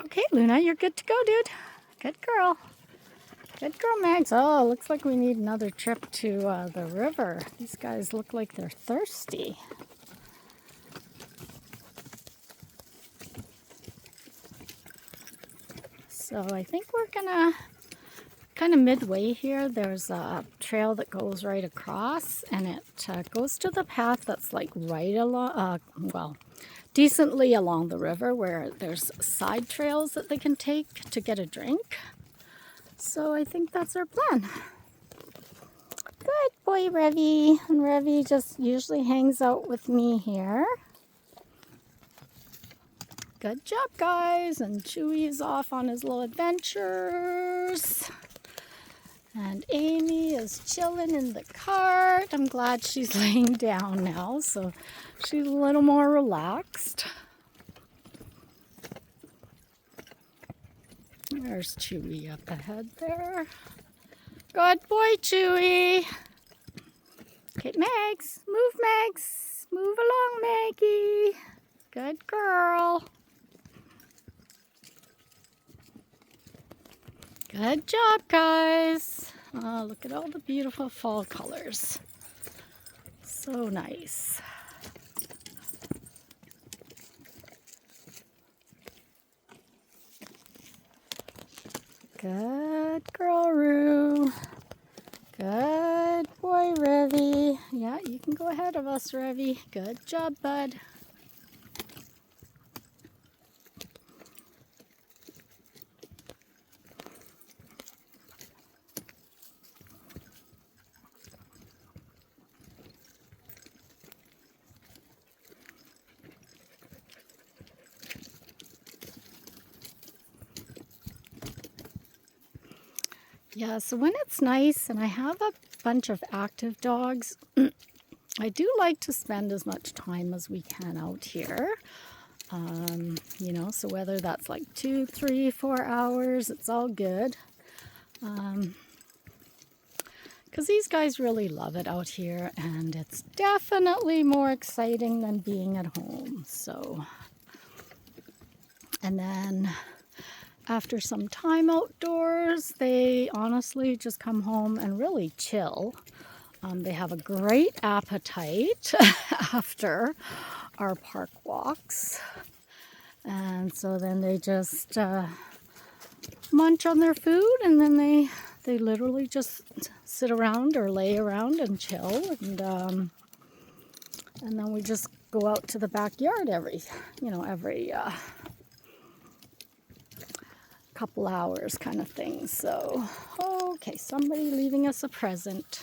Okay, Luna, you're good to go, dude. Good girl. Good girl, Mags. Oh, looks like we need another trip to the river. These guys look like they're thirsty. So I think we're gonna, kind of midway here, there's a trail that goes right across, and it goes to the path that's like right along, well, decently along the river, where there's side trails that they can take to get a drink. So I think that's our plan. Good boy, Revy. And Revy just usually hangs out with me here. Good job, guys. And Chewy's off on his little adventures. And Amy is chilling in the cart. I'm glad she's laying down now, so she's a little more relaxed. There's Chewy up ahead there. Good boy, Chewy. Okay, Mags. Move, Mags. Move along, Maggie. Good girl. Good job, guys. Oh, look at all the beautiful fall colors. So nice. Good girl, Roo. Good boy, Revy. Yeah, you can go ahead of us, Revy. Good job, bud. Yeah, so when it's nice and I have a bunch of active dogs, I do like to spend as much time as we can out here. You know, so whether that's like 2, 3, 4 hours, it's all good. Because these guys really love it out here, and it's definitely more exciting than being at home. So, and then after some time outdoors, they honestly just come home and really chill. They have a great appetite after our park walks. And so then they just munch on their food, and then they literally just sit around or lay around and chill. And then we just go out to the backyard every couple hours kind of thing. So, okay, somebody leaving us a present.